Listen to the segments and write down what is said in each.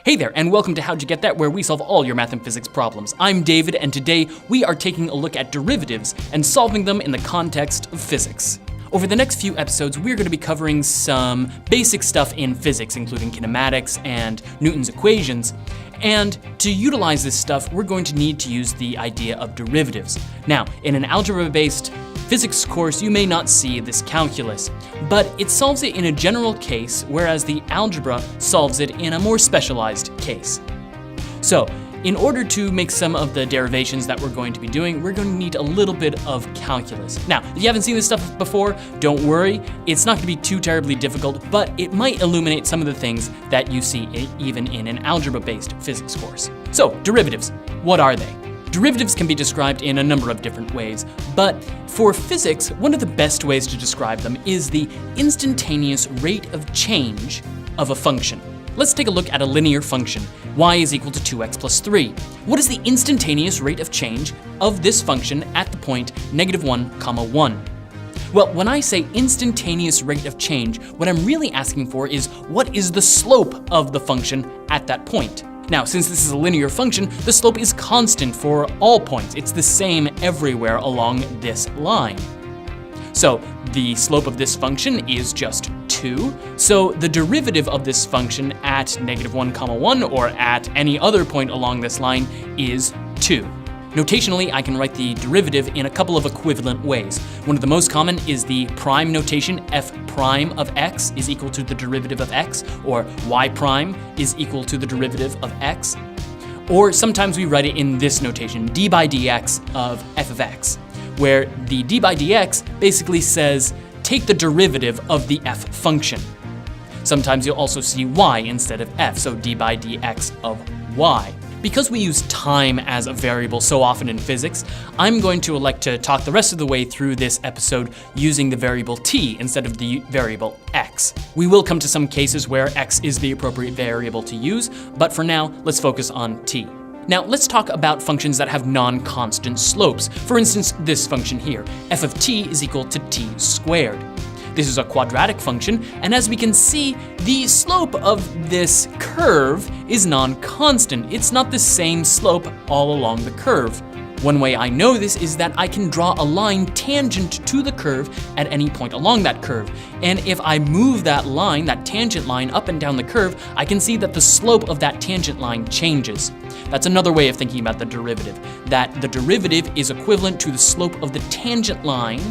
Hey there, and welcome to How'd You Get That, where we solve all your math and physics problems. I'm David, and today we are taking a look at derivatives and solving them in the context of physics. Over the next few episodes, we're going to be covering some basic stuff in physics, including kinematics and Newton's equations. And to utilize this stuff, we're going to need to use the idea of derivatives. Now, in an algebra-based physics course, you may not see this calculus, but it solves it in a general case, whereas the algebra solves it in a more specialized case. So, in order to make some of the derivations that we're going to be doing, we're going to need a little bit of calculus. Now, if you haven't seen this stuff before, don't worry. It's not going to be too terribly difficult, but it might illuminate some of the things that you see even in an algebra-based physics course. So, derivatives, what are they? Derivatives can be described in a number of different ways, but for physics, one of the best ways to describe them is the instantaneous rate of change of a function. Let's take a look at a linear function. Y is equal to 2x plus 3. What is the instantaneous rate of change of this function at the point -1, 1? Well, when I say instantaneous rate of change, what I'm really asking for is what is the slope of the function at that point? Now, since this is a linear function, the slope is constant for all points. It's the same everywhere along this line. So the slope of this function is just 2. So the derivative of this function at -1, 1 or at any other point along this line is 2. Notationally, I can write the derivative in a couple of equivalent ways. One of the most common is the prime notation. F prime of x is equal to the derivative of x, or y prime is equal to the derivative of x. Or sometimes we write it in this notation, d by dx of f of x, where the d by dx basically says take the derivative of the f function. Sometimes you'll also see y instead of f, so d by dx of y. Because we use time as a variable so often in physics, I'm going to elect to talk the rest of the way through this episode using the variable t instead of the variable x. We will come to some cases where x is the appropriate variable to use, but for now, let's focus on t. Now, let's talk about functions that have non-constant slopes. For instance, this function here, f of t is equal to t squared. This is a quadratic function, and as we can see, the slope of this curve is non-constant. It's not the same slope all along the curve. One way I know this is that I can draw a line tangent to the curve at any point along that curve. And if I move that line, that tangent line, up and down the curve, I can see that the slope of that tangent line changes. That's another way of thinking about the derivative, that the derivative is equivalent to the slope of the tangent line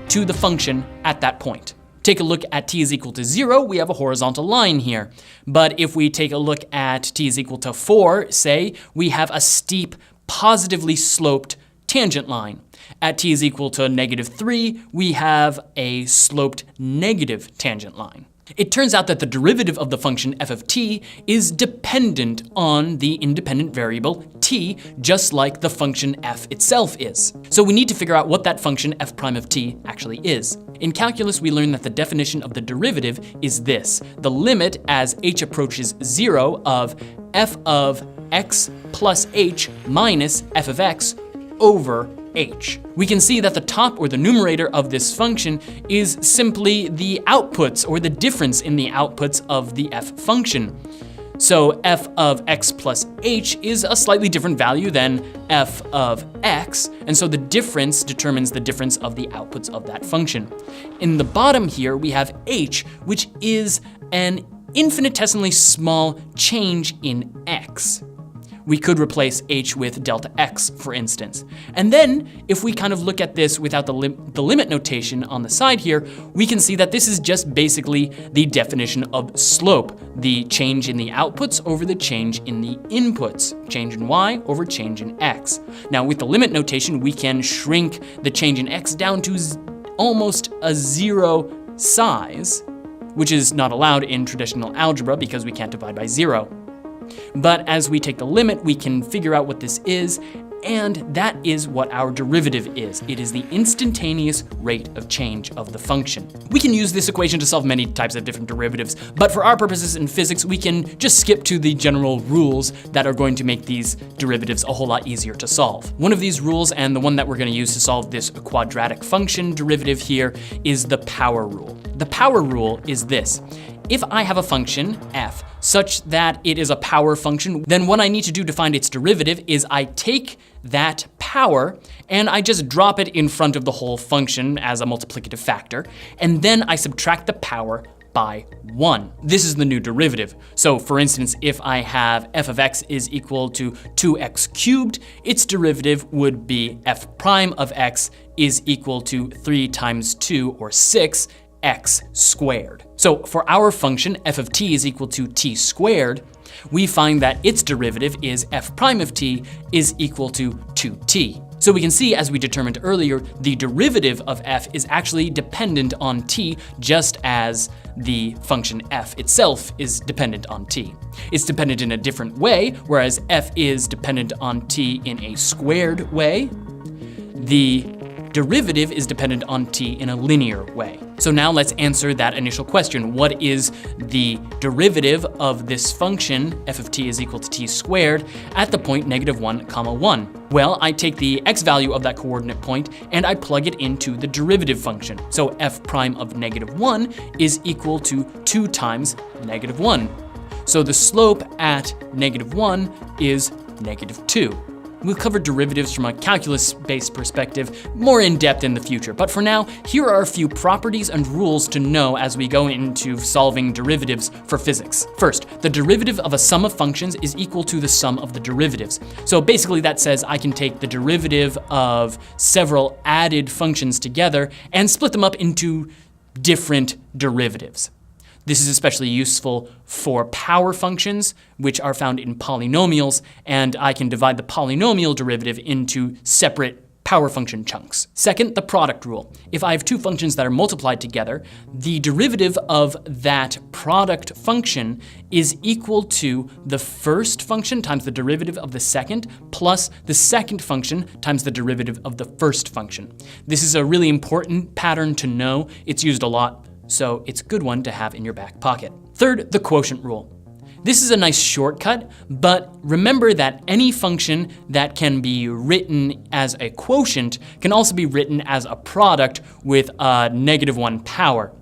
to the function at that point. Take a look at t is equal to 0, we have a horizontal line here. But if we take a look at t is equal to 4, say, we have a steep, positively sloped tangent line. At t is equal to -3, we have a sloped negative tangent line. It turns out that the derivative of the function f of t is dependent on the independent variable t, just like the function f itself is. So we need to figure out what that function f prime of t actually is. In calculus, we learn that the definition of the derivative is this: the limit as h approaches 0 of f of x plus h minus f of x over h. We can see that the top, or the numerator, of this function is simply the outputs, or the difference in the outputs of the f function. So f of x plus h is a slightly different value than f of x, and so the difference determines the difference of the outputs of that function. In the bottom here, we have h, which is an infinitesimally small change in x. We could replace h with delta x, for instance. And then, if we kind of look at this without the limit notation on the side here, we can see that this is just basically the definition of slope, the change in the outputs over the change in the inputs, change in y over change in x. Now, with the limit notation, we can shrink the change in x down to almost a 0 size, which is not allowed in traditional algebra because we can't divide by 0. But as we take the limit, we can figure out what this is, and that is what our derivative is. It is the instantaneous rate of change of the function. We can use this equation to solve many types of different derivatives, but for our purposes in physics, we can just skip to the general rules that are going to make these derivatives a whole lot easier to solve. One of these rules, and the one that we're going to use to solve this quadratic function derivative here, is the power rule. The power rule is this: if I have a function, f, such that it is a power function, then what I need to do to find its derivative is I take that power and I just drop it in front of the whole function as a multiplicative factor, and then I subtract the power by 1. This is the new derivative. So for instance, if I have f of x is equal to 2x cubed, its derivative would be f prime of x is equal to 3 times 2, or 6, x squared. So for our function, f of t is equal to t squared, we find that its derivative is f prime of t is equal to 2t. So we can see, as we determined earlier, the derivative of f is actually dependent on t, just as the function f itself is dependent on t. It's dependent in a different way, whereas f is dependent on t in a squared way. The derivative is dependent on t in a linear way. So now let's answer that initial question. What is the derivative of this function, f of t is equal to t squared, at the point -1, 1? Well, I take the x value of that coordinate point and I plug it into the derivative function. So f prime of -1 is equal to 2 times -1. So the slope at -1 is -2. We'll cover derivatives from a calculus-based perspective more in depth in the future, but for now, here are a few properties and rules to know as we go into solving derivatives for physics. First, the derivative of a sum of functions is equal to the sum of the derivatives. So basically that says I can take the derivative of several added functions together and split them up into different derivatives. This is especially useful for power functions, which are found in polynomials, and I can divide the polynomial derivative into separate power function chunks. Second, the product rule. If I have two functions that are multiplied together, the derivative of that product function is equal to the first function times the derivative of the second, plus the second function times the derivative of the first function. This is a really important pattern to know. It's used a lot, so it's a good one to have in your back pocket. Third, the quotient rule. This is a nice shortcut, but remember that any function that can be written as a quotient can also be written as a product with a -1 power.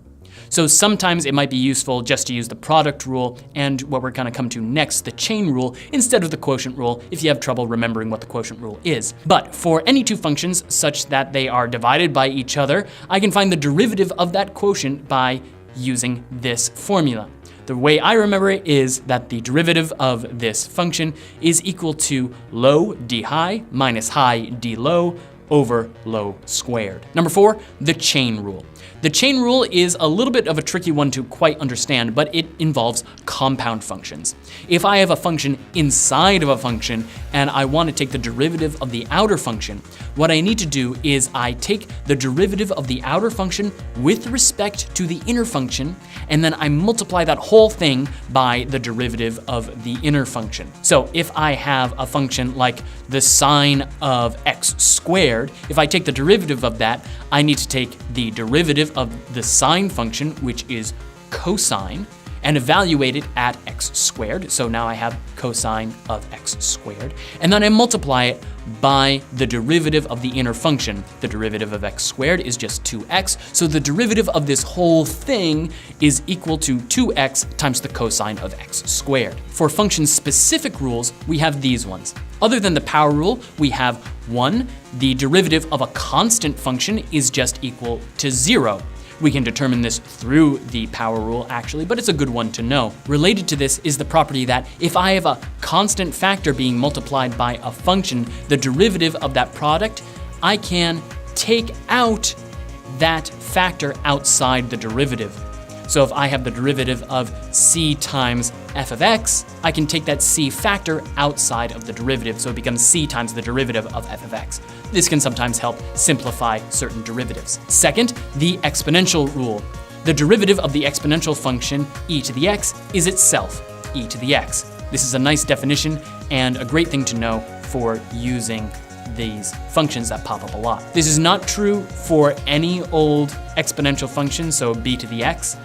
So sometimes it might be useful just to use the product rule and what we're gonna come to next, the chain rule, instead of the quotient rule if you have trouble remembering what the quotient rule is. But for any two functions such that they are divided by each other, I can find the derivative of that quotient by using this formula. The way I remember it is that the derivative of this function is equal to low d high minus high d low over low squared. Number 4, the chain rule. The chain rule is a little bit of a tricky one to quite understand, but it involves compound functions. If I have a function inside of a function and I want to take the derivative of the outer function, what I need to do is I take the derivative of the outer function with respect to the inner function, and then I multiply that whole thing by the derivative of the inner function. So if I have a function like the sine of x squared, if I take the derivative of that, I need to take the derivative of the sine function, which is cosine, and evaluate it at x squared. So now I have cosine of x squared. And then I multiply it by the derivative of the inner function. The derivative of x squared is just 2x. So the derivative of this whole thing is equal to 2x times the cosine of x squared. For function-specific rules, we have these ones. Other than the power rule, we have 1, the derivative of a constant function is just equal to 0. We can determine this through the power rule actually, but it's a good one to know. Related to this is the property that if I have a constant factor being multiplied by a function, the derivative of that product, I can take out that factor outside the derivative. So if I have the derivative of c times f of x, I can take that c factor outside of the derivative, so it becomes c times the derivative of f of x. This can sometimes help simplify certain derivatives. Second, the exponential rule. The derivative of the exponential function e to the x is itself e to the x. This is a nice definition and a great thing to know for using these functions that pop up a lot. This is not true for any old exponential function, so b to the x,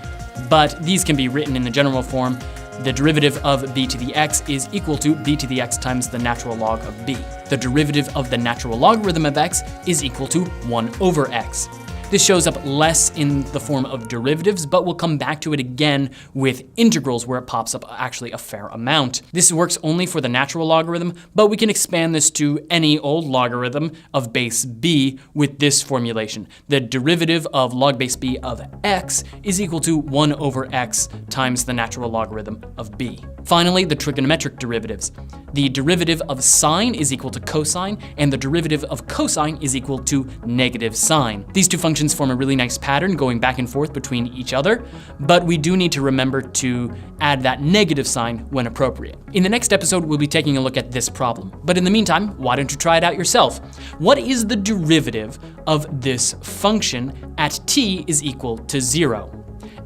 but these can be written in the general form. The derivative of b to the x is equal to b to the x times the natural log of b. The derivative of the natural logarithm of x is equal to 1 over x. This shows up less in the form of derivatives, but we'll come back to it again with integrals where it pops up actually a fair amount. This works only for the natural logarithm, but we can expand this to any old logarithm of base b with this formulation. The derivative of log base b of x is equal to 1 over x times the natural logarithm of b. Finally, the trigonometric derivatives. The derivative of sine is equal to cosine, and the derivative of cosine is equal to negative sine. These two functions form a really nice pattern going back and forth between each other, but we do need to remember to add that negative sign when appropriate. In the next episode, we'll be taking a look at this problem. But in the meantime, why don't you try it out yourself? What is the derivative of this function at t is equal to 0?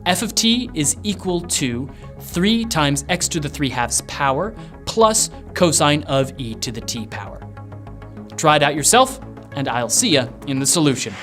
F of t is equal to 3 times x to the 3/2 power plus cosine of e to the t power. Try it out yourself, and I'll see ya in the solution.